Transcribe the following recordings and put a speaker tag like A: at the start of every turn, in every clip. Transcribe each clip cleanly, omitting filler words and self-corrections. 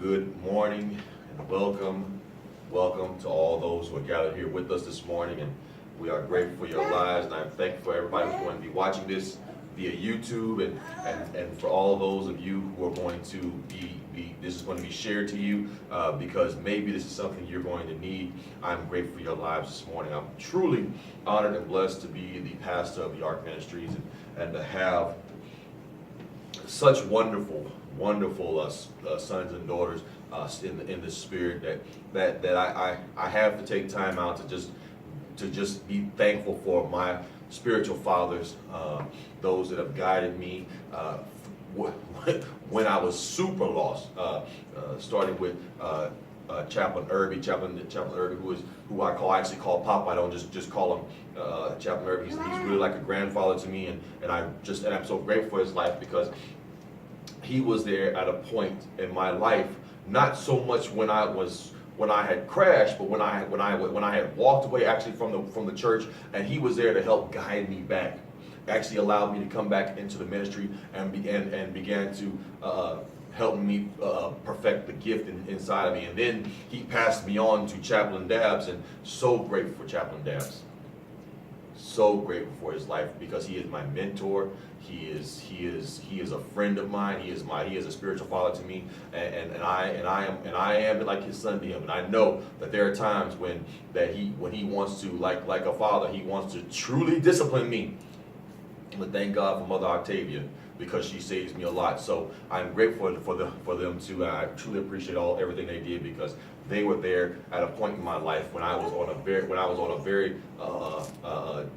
A: Good morning and welcome to all those who are gathered here with us this morning. And we are grateful for your lives, and I'm thankful for everybody who's going to be watching this via YouTube, and for all those of you who are going to be this is going to be shared to you because maybe this is something you're going to need. I'm grateful for your lives this morning. I'm truly honored and blessed to be the pastor of the Ark Ministries and to have such wonderful sons and daughters in the spirit that I have to take time out to just be thankful for my spiritual fathers, those that have guided me when I was super lost, starting with Chaplain Irby, who I actually call Pop. I don't just call him Chaplain Irby. He's really like a grandfather to me, and I'm so grateful for his life because he was there at a point in my life, not so much when I had crashed, but when I had walked away actually from the church, and he was there to help guide me back. Actually allowed me to come back into the ministry and began to help me perfect the gift inside of me. And then he passed me on to Chaplain Dabbs, and so grateful for Chaplain Dabbs. So grateful for his life because he is my mentor. He is a friend of mine. He is a spiritual father to me, and I am like his son to him. And I know that there are times when he wants to, like a father, he wants to truly discipline me. But thank God for Mother Octavia, because she saves me a lot. So I'm grateful for them too. I truly appreciate everything they did, because they were there at a point in my life when I was on a very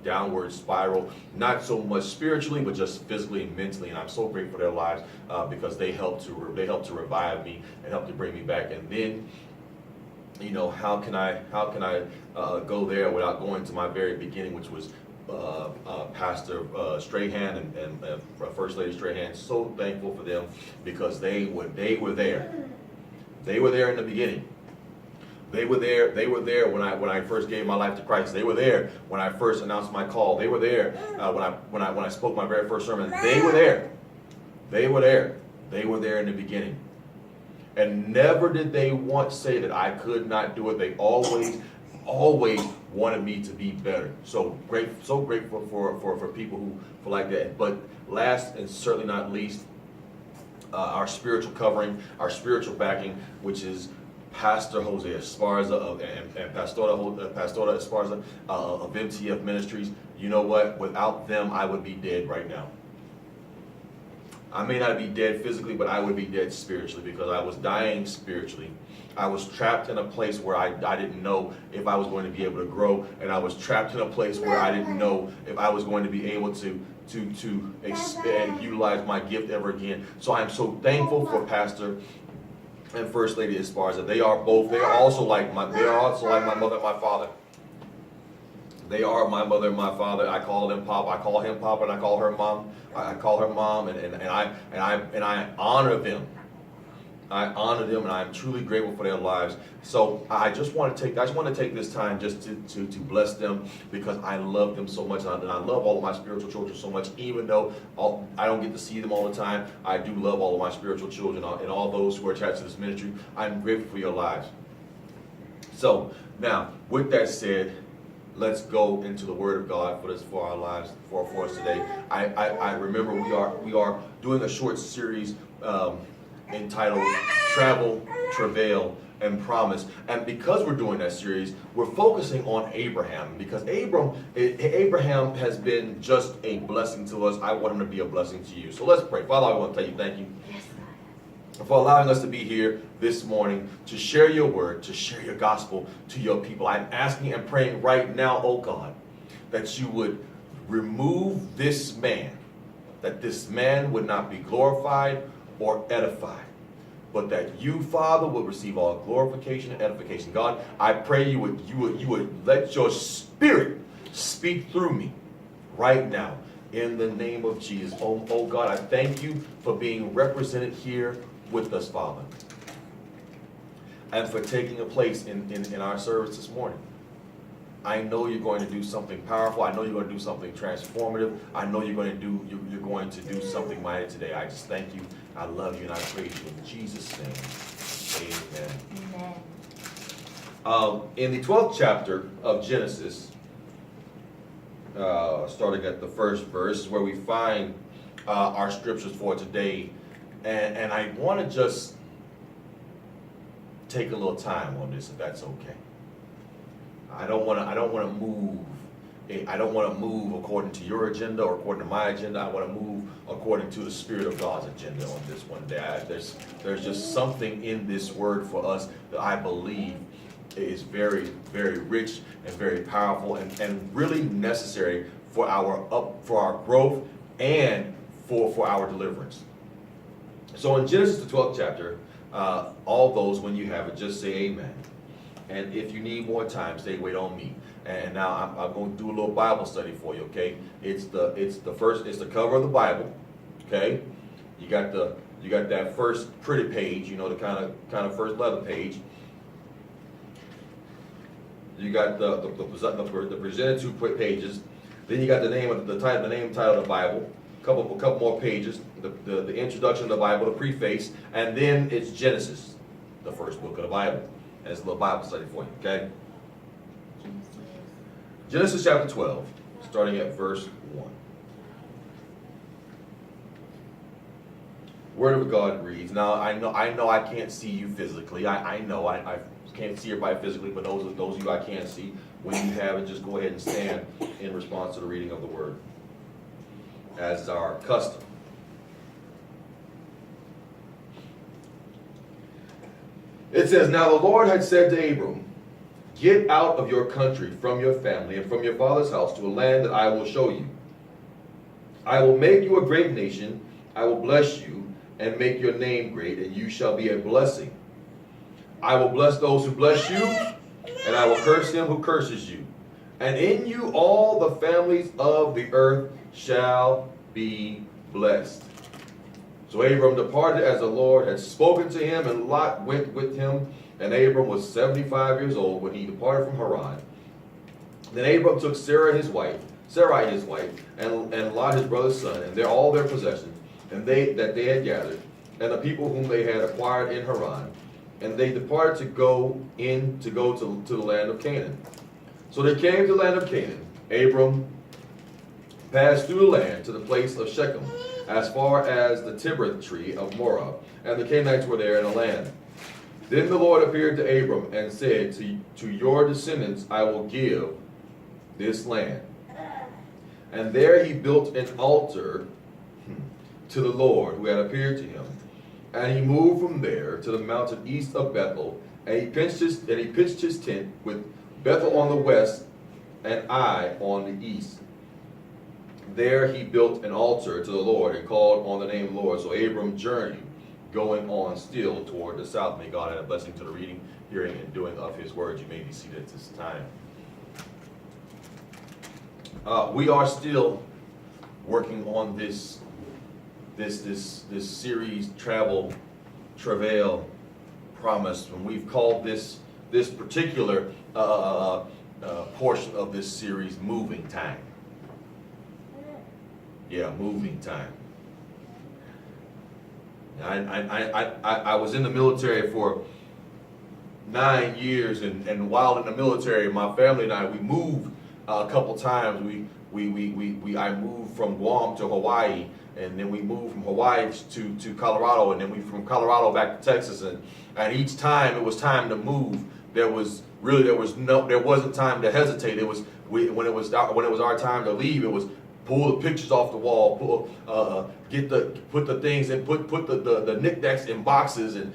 A: downward spiral, not so much spiritually, but just physically and mentally. And I'm so grateful for their lives because they helped to revive me and helped to bring me back. And then, how can I go there without going to my very beginning, which was Pastor Strahan and First Lady Strahan. So thankful for them because they were there. They were there in the beginning. They were there when I first gave my life to Christ. They were there when I first announced my call. They were there when I spoke my very first sermon. They were there. They were there in the beginning. And never did they once say that I could not do it. They always wanted me to be better. So grateful for people who for like that. But last and certainly not least, our spiritual covering, our spiritual backing, which is Pastor Jose Esparza and Pastora Esparza of MTF Ministries. You know what? Without them, I would be dead right now. I may not be dead physically, but I would be dead spiritually, because I was dying spiritually. I was trapped in a place where I didn't know if I was going to be able to grow, and I was trapped in a place where I didn't know if I was going to be able to expand, utilize my gift ever again. So I'm so thankful for Pastor and First Lady Esparza. They are also like my mother and my father. They are my mother and my father. I call them Pop. I call him Pop, and I call her Mom. I call her Mom, and I honor them. I honor them, and I'm truly grateful for their lives. So I just want to take this time just to bless them, because I love them so much, and I love all of my spiritual children so much. Even though I don't get to see them all the time, I do love all of my spiritual children and all those who are attached to this ministry. I'm grateful for your lives. So now, with that said, let's go into the Word of God for our lives, for us today. I remember we are doing a short series entitled Travel, Travail, and Promise. And because we're doing that series, we're focusing on Abraham, because Abraham has been just a blessing to us. I want him to be a blessing to you. So let's pray. Father, I want to tell you thank you for allowing us to be here this morning to share your word, to share your gospel to your people. I'm asking and praying right now, oh God, that you would remove this man, that this man would not be glorified or edified, but that you, Father, would receive all glorification and edification. God, I pray you would let your Spirit speak through me right now in the name of Jesus. Oh God, I thank you for being represented here with us, Father, and for taking a place in our service this morning. I know you're going to do something powerful. I know you're going to do something transformative. I know you're going to do something mighty today. I just thank you. I love you, and I praise you in Jesus' name. In the 12th chapter of Genesis, starting at the first verse, is where we find our scriptures for today. And I want to just take a little time on this, if that's okay. I don't want to move. I don't want to move according to your agenda or according to my agenda. I want to move according to the Spirit of God's agenda on this one day. There's just something in this word for us that I believe is very, very rich and very powerful and really necessary for our growth and for our deliverance. So in Genesis the 12th chapter, all those, when you have it, just say amen. And if you need more time, say wait on me. And now I'm going to do a little Bible study for you, okay? It's the cover of the Bible, okay? You got that first pretty page, you know, the kind of first leather page. You got the presented two pages. Then you got the name title of the Bible. Couple more pages. The introduction of the Bible, the preface, and then it's Genesis, the first book of the Bible. And it's a little Bible study for you, okay? Genesis chapter 12, starting at verse 1. Word of God reads. Now I know I can't see you physically. I know I can't see everybody physically, but those of you I can see, when you have it, just go ahead and stand in response to the reading of the word, as is our custom. It says, now the Lord had said to Abram, get out of your country, from your family, and from your father's house to a land that I will show you. I will make you a great nation. I will bless you and make your name great, and you shall be a blessing. I will bless those who bless you, and I will curse him who curses you. And in you all the families of the earth shall be blessed. So Abram departed as the Lord had spoken to him, and Lot went with him. And Abram was 75 years old when he departed from Haran. Then Abram took Sarai his wife, and Lot his brother's son, and all their possessions, and they had gathered, and the people whom they had acquired in Haran, and they departed to go to the land of Canaan. So they came to the land of Canaan. Abram passed through the land to the place of Shechem, as far as the terebinth tree of Morah, and the Canaanites were there in the land. Then the Lord appeared to Abram and said, to your descendants I will give this land. And there he built an altar to the Lord who had appeared to him. And he moved from there to the mountain east of Bethel, and he pitched his tent with Bethel on the west and Ai on the east. There he built an altar to the Lord and called on the name of the Lord. So Abram journeyed, going on still toward the south. May God add a blessing to the reading, hearing, and doing of his word. You may be seated at this time. We are still working on this series, Travail, Promise, and we've called this particular portion of this series Moving Time. Yeah, moving time. I was in the military for 9 years, and while in the military, my family and I, we moved a couple times. I moved from Guam to Hawaii, and then we moved from Hawaii to Colorado, and then we from Colorado back to Texas, and each time it was time to move. There wasn't time to hesitate. When it was our time to leave, it was pull the pictures off the wall, put the things and put the knickknacks in boxes, and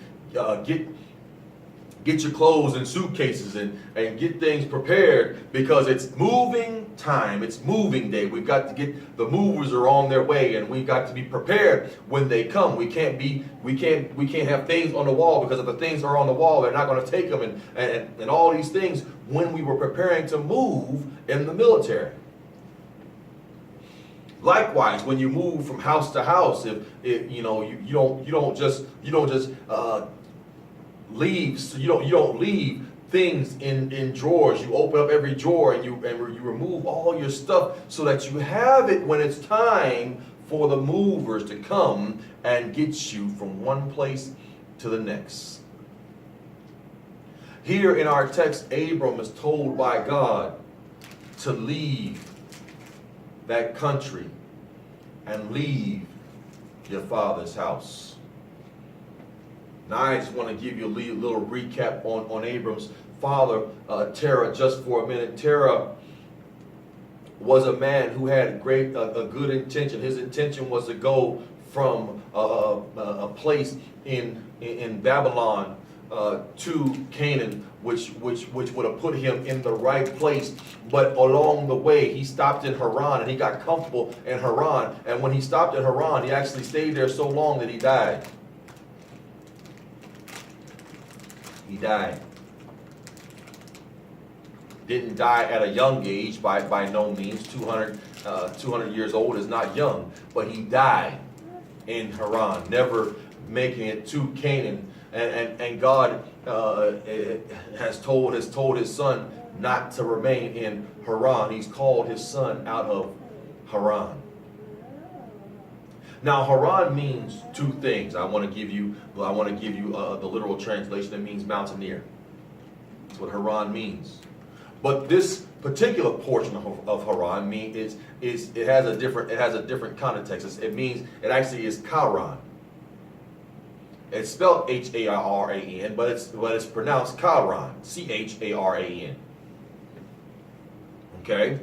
A: get your clothes in suitcases and get things prepared, because it's moving time. It's moving day. We've got to get, the movers are on their way, and we've got to be prepared when they come. We can't have things on the wall, because if the things are on the wall, they're not going to take them, and all these things when we were preparing to move in the military. Likewise, when you move from house to house, if you don't just leave. So you don't leave things in drawers. You open up every drawer and you remove all your stuff so that you have it when it's time for the movers to come and get you from one place to the next. Here in our text, Abram is told by God to leave that country and leave your father's house. Now I just want to give you a little recap on Abram's father, Terah, just for a minute. Terah was a man who had a good intention. His intention was to go from a place in Babylon to Canaan, which would have put him in the right place. But along the way, he stopped in Haran, and he got comfortable in Haran. And when he stopped in Haran, he actually stayed there so long that he died. He died. Didn't die at a young age, by no means. 200 years old is not young, but he died in Haran, never making it to Canaan. And God has told his son not to remain in Haran. He's called his son out of Haran. Now Haran means two things. I want to give you the literal translation. It means mountaineer. That's what Haran means. But this particular portion of Haran it has a different context. It actually is Charan. It's spelled H-A-R-A-N, but it's pronounced Charan, C-H-A-R-A-N. Okay,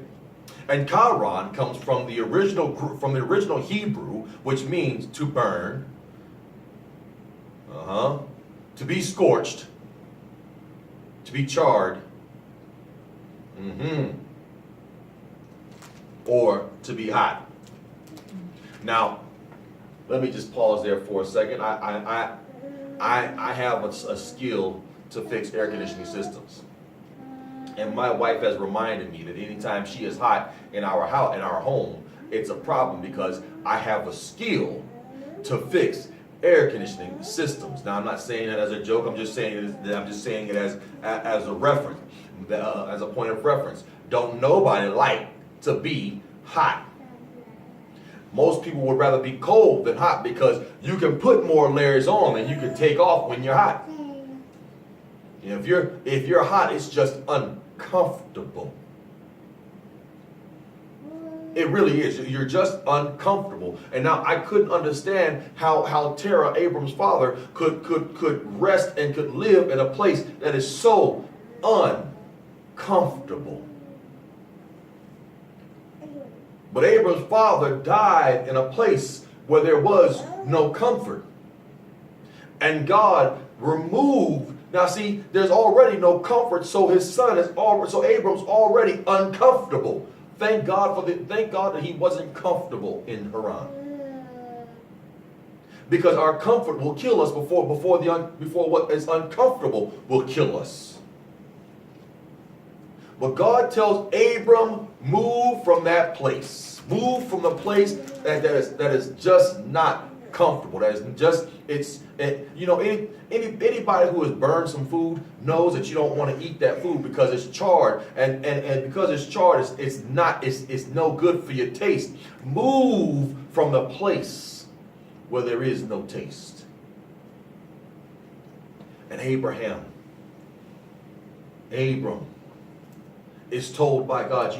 A: and Charan comes from the original Hebrew, which means to burn, to be scorched, to be charred, or to be hot. Now, let me just pause there for a second. I have a skill to fix air conditioning systems, and my wife has reminded me that anytime she is hot in our house, in our home, it's a problem because I have a skill to fix air conditioning systems. Now, I'm not saying that as a joke. I'm just saying it as a reference, as a point of reference. Don't nobody like to be hot. Most people would rather be cold than hot because you can put more layers on than you can take off when you're hot. You know, if you're hot, it's just uncomfortable. It really is. You're just uncomfortable. And now I couldn't understand how Terah, Abram's father, could rest and could live in a place that is so uncomfortable. But Abram's father died in a place where there was no comfort. And God removed. Now see, there's already no comfort, so Abram's already uncomfortable. Thank God that he wasn't comfortable in Haran. Because our comfort will kill us before what is uncomfortable will kill us. But God tells Abram, move from that place. Move from the place that is just not comfortable. That is just, anybody who has burned some food knows that you don't want to eat that food because it's charred, and because it's charred, it's no good for your taste. Move from the place where there is no taste. And Abram is told by God,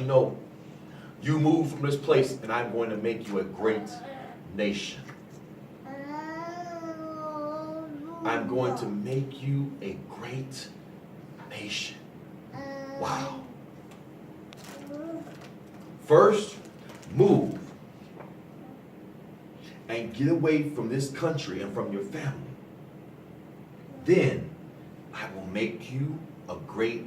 A: you move from this place and I'm going to make you a great nation. I'm going to make you a great nation. Wow. First, move and get away from this country and from your family. Then I will make you a great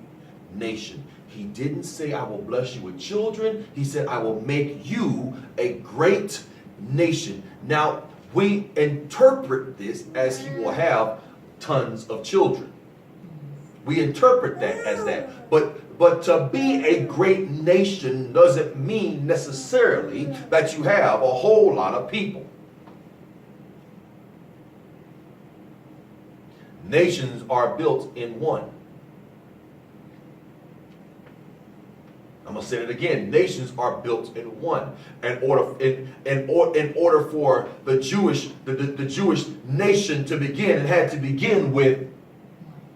A: nation. He didn't say I will bless you with children. He said I will make you a great nation. Now, we interpret this as he will have tons of children. We interpret that as that. But to be a great nation doesn't mean necessarily that you have a whole lot of people. Nations are built in one. I'm gonna say it again. Nations are built in one. In order for the Jewish nation to begin, it had to begin with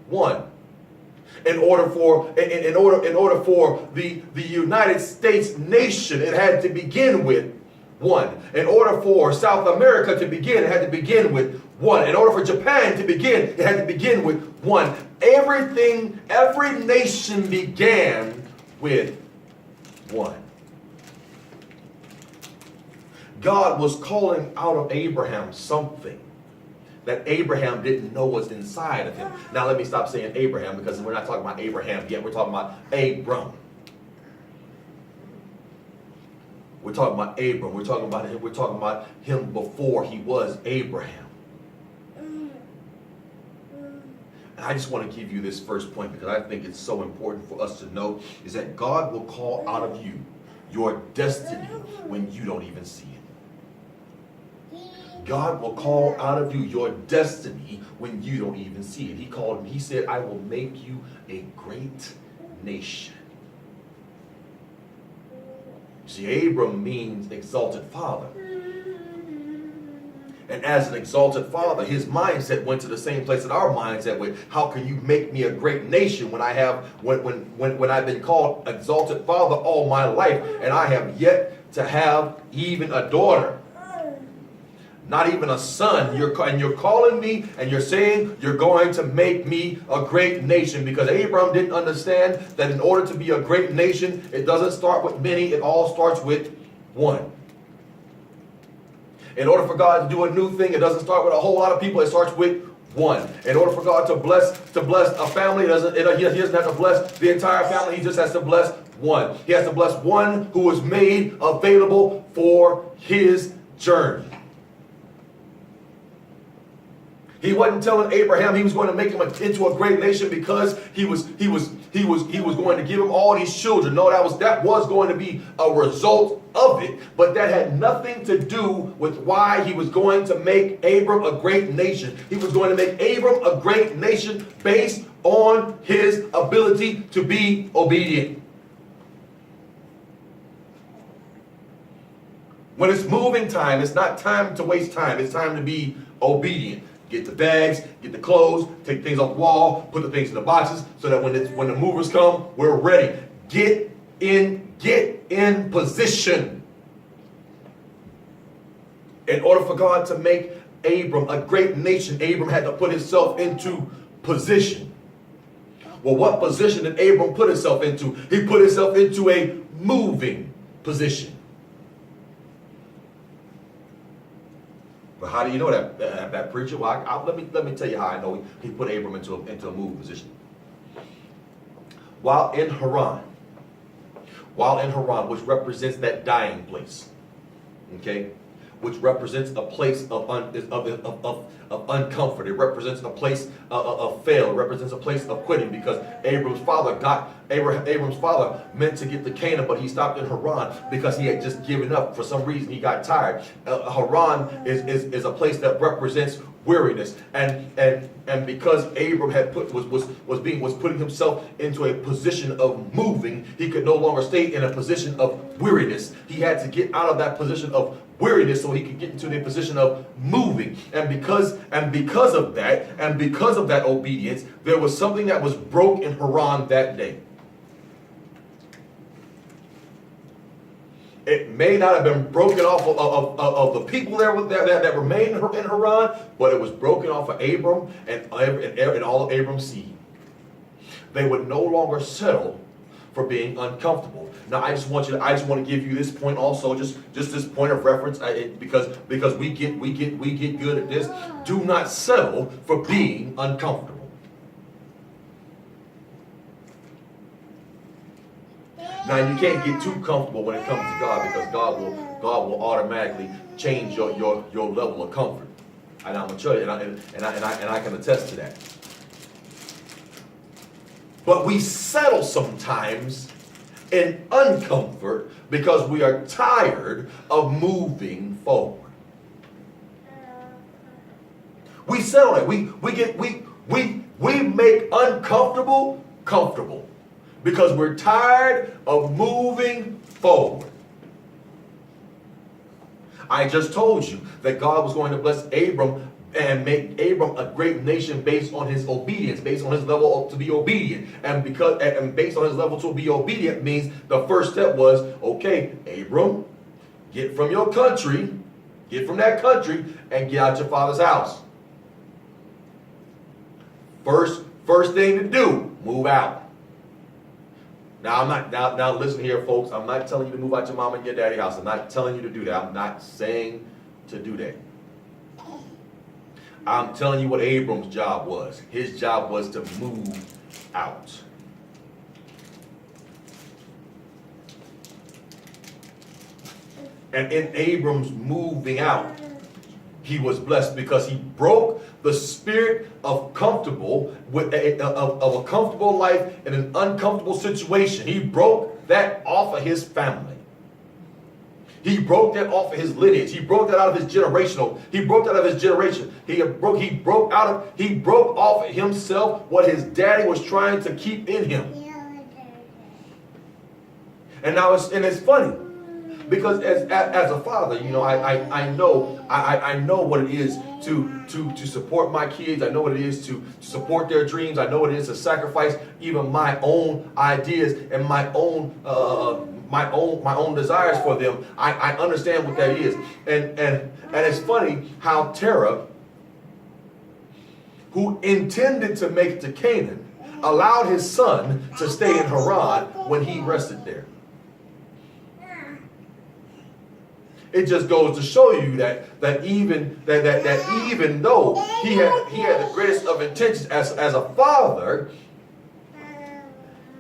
A: one. In order for the United States nation, it had to begin with one. In order for South America to begin, it had to begin with one. In order for Japan to begin, it had to begin with one. Every nation began with one. God was calling out of Abraham something that Abraham didn't know was inside of him. Now let me stop saying Abraham, because we're not talking about Abraham yet. We're talking about Abram. We're talking about Abram. We're talking about him. We're talking about him before he was Abraham. And I just want to give you this first point because I think it's so important for us to know is that God will call out of you your destiny when you don't even see it. God will call out of you your destiny when you don't even see it. He said, I will make you a great nation. See, Abram means exalted father. And as an exalted father, his mindset went to the same place that our mindset went. How can you make me a great nation when when I've been called exalted father all my life and I have yet to have even a daughter? Not even a son. You're calling me and you're saying you're going to make me a great nation, because Abraham didn't understand that in order to be a great nation, it doesn't start with many, it all starts with one. In order for God to do a new thing, it doesn't start with a whole lot of people, it starts with one. In order for God to bless a family, he doesn't have to bless the entire family, he just has to bless one. He has to bless one who was made available for his journey. He wasn't telling Abraham he was going to make him into a great nation because he was going to give him all these children. No, that was going to be a result of it, but that had nothing to do with why he was going to make Abram a great nation. He was going to make Abram a great nation based on his ability to be obedient. When it's moving time, it's not time to waste time. It's time to be obedient. Get the bags, get the clothes, take things off the wall, put the things in the boxes so that when the movers come, we're ready. Get in position. In order for God to make Abram a great nation, Abram had to put himself into position. Well, what position did Abram put himself into? He put himself into a moving position. But how do you know that preacher? Well, let me tell you how I know he put Abram into a moving position. While in Haran, which represents that dying place, okay, which represents a place of uncomfort. It represents a place of fail. It represents a place of quitting, because Abram's father meant to get to Canaan, but he stopped in Haran because he had just given up. For some reason, he got tired. Haran is a place that represents weariness, and because Abram was putting himself into a position of moving, he could no longer stay in a position of weariness. He had to get out of that position of weariness so he could get into the position of moving. And because of that obedience, there was something that was broke in Haran that day. It may not have been broken off of the people that remained in Haran, but it was broken off of Abram and all of Abram's seed. They would no longer settle for being uncomfortable. Now, I just want to give you this point also, just this point of reference, because we get good at this. Do not settle for being uncomfortable. Now, you can't get too comfortable when it comes to God, because God will automatically change your level of comfort. And I'm gonna tell you, and I can attest to that. But we settle sometimes in uncomfort because we are tired of moving forward. We settle it. We make uncomfortable comfortable because we're tired of moving forward. I just told you that God was going to bless Abram and make Abram a great nation based on his obedience, based on his level to be obedient. And based on his level to be obedient means the first step was, okay, Abram, get from your country, get from that country, and get out your father's house. First thing to do, move out. Now listen here, folks. I'm not telling you to move out your mom and your daddy house. I'm not telling you to do that. I'm not saying to do that. I'm telling you what Abram's job was. His job was to move out. And in Abram's moving out, he was blessed because he broke the spirit of comfortable of a comfortable life in an uncomfortable situation. He broke that off of his family. He broke that off of his lineage. He broke that out of his generational. He broke that out of his generation. He broke off of himself what his daddy was trying to keep in him. And now it's funny. Because as a father, you know, I know what it is to support my kids. I know what it is to support their dreams. I know what it is to sacrifice even my own ideas and my own desires for them. I understand what that is. And it's funny how Terah, who intended to make it to Canaan, allowed his son to stay in Haran when he rested there. It just goes to show you that even though he had the greatest of intentions as a father,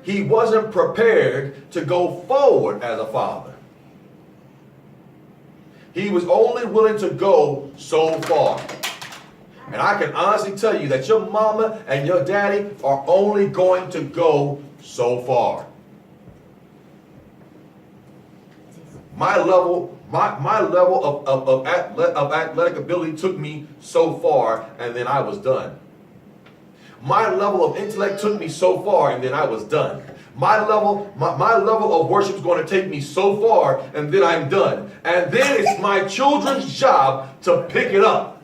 A: he wasn't prepared to go forward as a father. He was only willing to go so far. And I can honestly tell you that your mama and your daddy are only going to go so far. My level of athletic ability took me so far, and then I was done. My level of intellect took me so far, and then I was done. My level of worship is going to take me so far, and then I'm done. And then it's my children's job to pick it up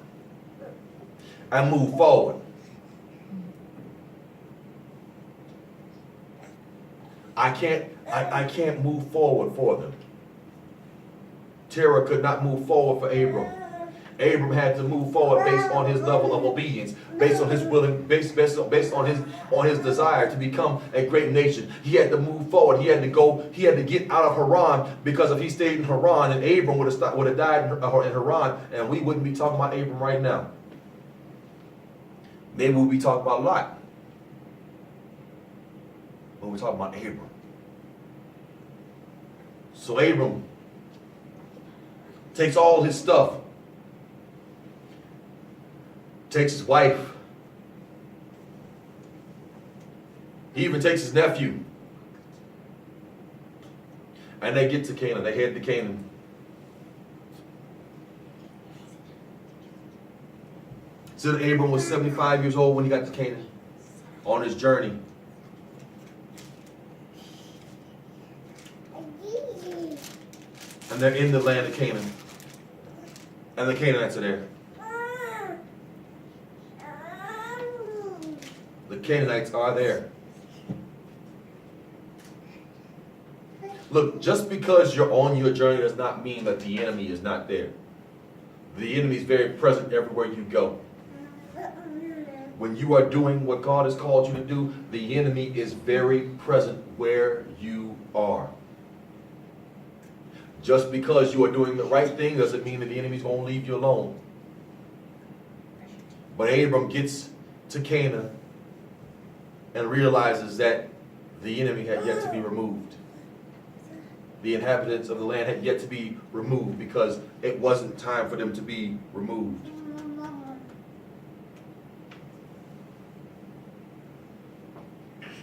A: and move forward. I can't move forward for them. Terah could not move forward for Abram. Abram had to move forward based on his level of obedience, based on his based on his desire to become a great nation. He had to move forward. He had to get out of Haran, because if he stayed in Haran, and Abram would have died in Haran, and we wouldn't be talking about Abram right now. Maybe we'd be talking about Lot. But we're talking about Abram. So Abram takes all his stuff, takes his wife, he even takes his nephew, and they get to Canaan. They head to Canaan. So Abram was 75 years old when he got to Canaan on his journey. And they're in the land of Canaan. And the Canaanites are there. The Canaanites are there. Look, just because you're on your journey does not mean that the enemy is not there. The enemy is very present everywhere you go. When you are doing what God has called you to do, the enemy is very present where you are. Just because you are doing the right thing doesn't mean that the enemy's going to leave you alone. But Abram gets to Canaan and realizes that the enemy had yet to be removed. The inhabitants of the land had yet to be removed, because it wasn't time for them to be removed.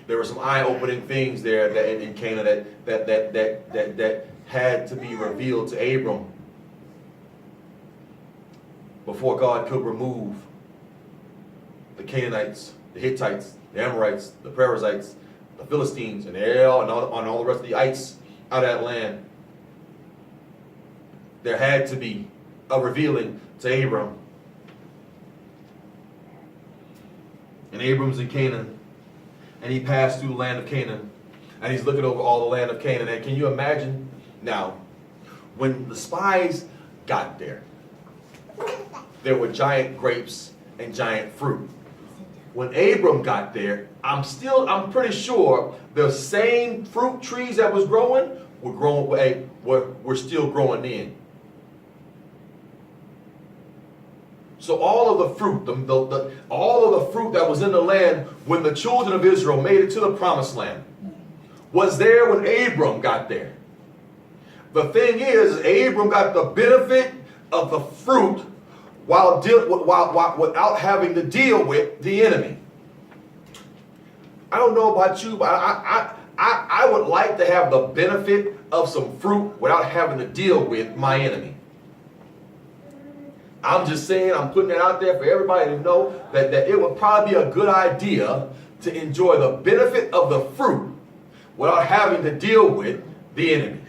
A: There were some eye-opening things there that in Canaan that had to be revealed to Abram before God could remove the Canaanites, the Hittites, the Amorites, the Perizzites, the Philistines, and all the rest of the ites out of that land. There had to be a revealing to Abram. And Abram's in Canaan, and he passed through the land of Canaan, and he's looking over all the land of Canaan. And can you imagine now, when the spies got there, there were giant grapes and giant fruit. When Abram got there, I'm pretty sure the same fruit trees that was growing were still growing in. So all of the fruit, all of the fruit that was in the land when the children of Israel made it to the promised land was there when Abram got there. The thing is, Abram got the benefit of the fruit without having to deal with the enemy. I don't know about you, but I would like to have the benefit of some fruit without having to deal with my enemy. I'm just saying, I'm putting it out there for everybody to know that it would probably be a good idea to enjoy the benefit of the fruit without having to deal with the enemy.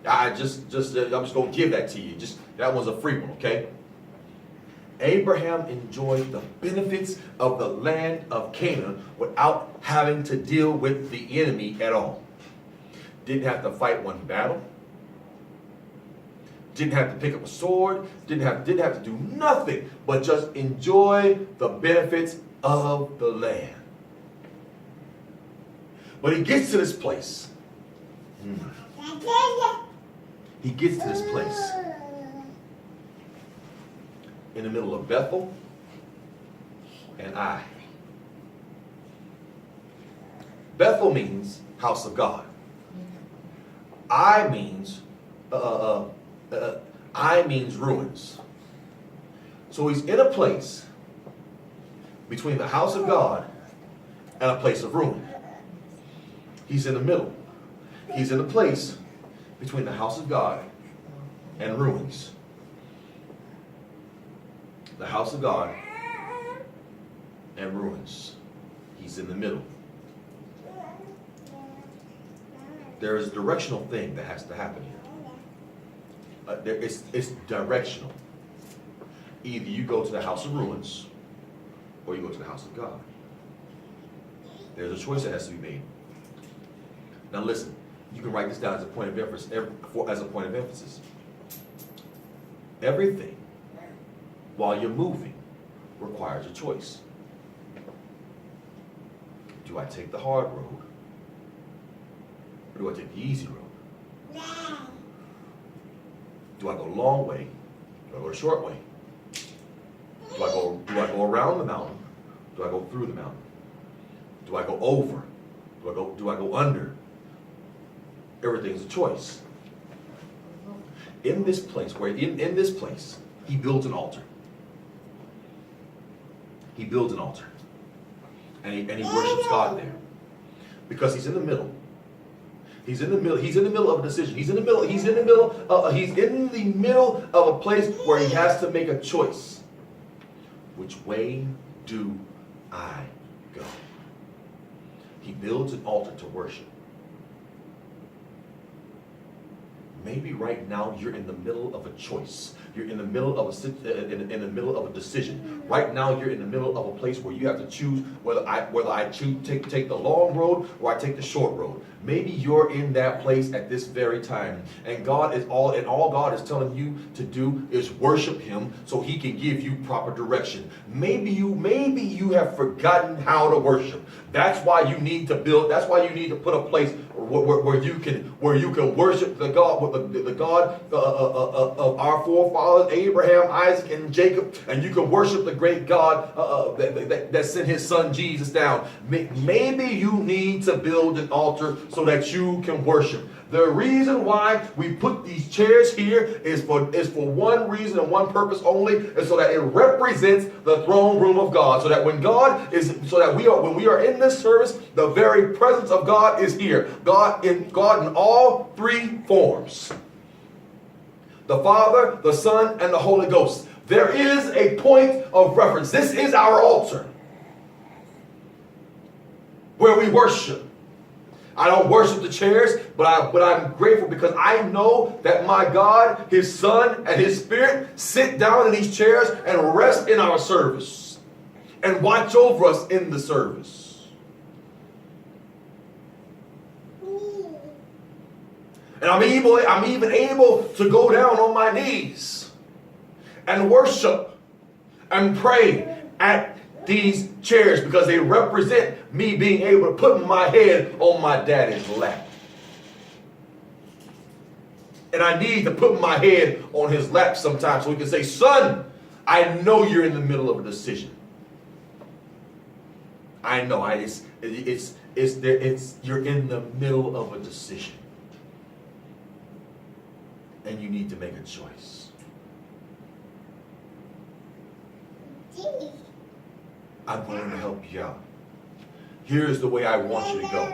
A: I'm just going to give that to you. That one's a free one, okay? Abraham enjoyed the benefits of the land of Canaan without having to deal with the enemy at all. Didn't have to fight one battle. Didn't have to pick up a sword. Didn't have to do nothing but just enjoy the benefits of the land. But he gets to this place. He gets to this place in the middle of Bethel and Ai. Bethel means house of God. Ai means ruins. So he's in a place between the house of God and a place of ruin. He's in the middle. He's in a place between the house of God and ruins. The house of God and ruins. He's in the middle. There is a directional thing that has to happen here. It's directional. Either you go to the house of ruins or you go to the house of God. There's a choice that has to be made. Now listen, you can write this down as a point of emphasis. Everything, while you're moving, requires a choice. Do I take the hard road? Or do I take the easy road? Do I go the long way? Do I go the short way? Do I go around the mountain? Do I go through the mountain? Do I go over? Do I go under? Everything's a choice. In this place, he builds an altar. He builds an altar. And he worships God there. Because he's in the middle. He's in the middle of a decision. He's in the middle of a place where he has to make a choice. Which way do I go? He builds an altar to worship. Maybe right now you're in the middle of a choice. You're in the middle of a decision. Right now you're in the middle of a place where you have to choose whether I choose take the long road or I take the short road. Maybe you're in that place at this very time, and all God is telling you to do is worship Him so He can give you proper direction. Maybe you have forgotten how to worship. That's why you need to build. That's why you need to put a place where you can worship the God of our forefathers Abraham, Isaac, and Jacob, and you can worship the great God that sent His Son Jesus down. Maybe you need to build an altar so that you can worship. The reason why we put these chairs here is for one reason and one purpose only, and so that it represents the throne room of God. So that when we are in this service, the very presence of God is here. God in all three forms. The Father, the Son, and the Holy Ghost. There is a point of reference. This is our altar where we worship. I don't worship the chairs, but I'm grateful because I know that my God, His Son, and His Spirit sit down in these chairs and rest in our service. and watch over us in the service. And I'm even able to go down on my knees and worship and pray at these chairs because they represent me being able to put my head on my daddy's lap. And I need to put my head on his lap sometimes so he can say, son, I know you're in the middle of a decision. I know you're in the middle of a decision. And you need to make a choice. I'm willing to help you out. Here's the way I want you to go.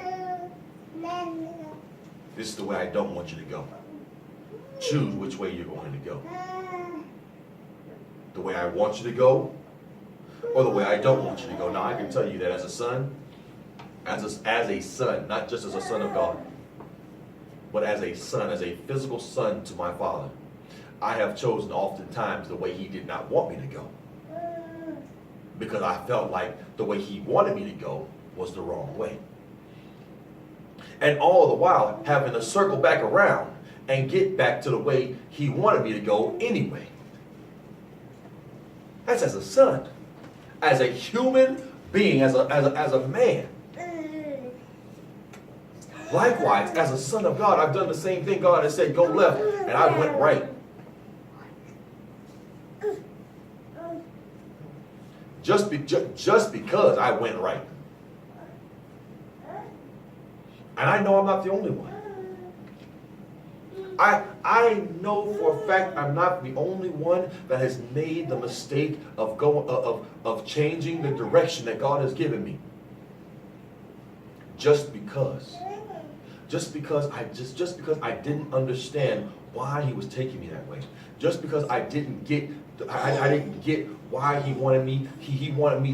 A: This is the way I don't want you to go. Choose which way you're going to go. The way I want you to go, or the way I don't want you to go. Now I can tell you that as a son, as a son, not just as a son of God, but as a son, as a physical son to my father, I have chosen oftentimes the way he did not want me to go. Because I felt like the way he wanted me to go was the wrong way. And all the while having to circle back around and get back to the way he wanted me to go anyway. That's as a son, as a human being, as a man. Likewise, as a son of God, I've done the same thing. God has said, go left, and I went right. Just because I went right. And I know I'm not the only one. I know for a fact I'm not the only one that has made the mistake of changing the direction that God has given me. Just because I didn't understand why he was taking me that way. Just because I didn't get why he wanted me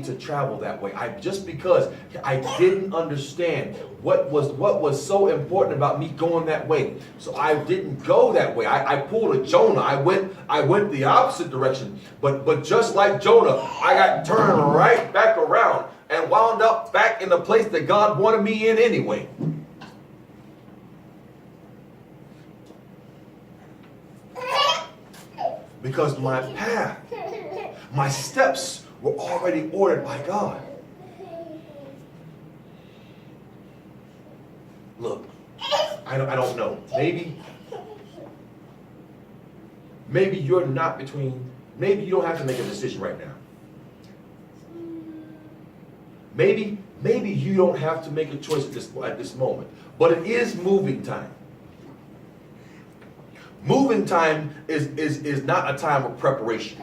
A: to travel that way. Just because I didn't understand what was so important about me going that way. So I didn't go that way. I pulled a Jonah. I went the opposite direction. But just like Jonah, I got turned right back around and wound up back in the place that God wanted me in anyway. Because my path, my steps were already ordered by God. Look, I don't know. Maybe you're not maybe you don't have to make a decision right now. Maybe you don't have to make a choice at this moment. But it is moving time. Moving time is not a time of preparation.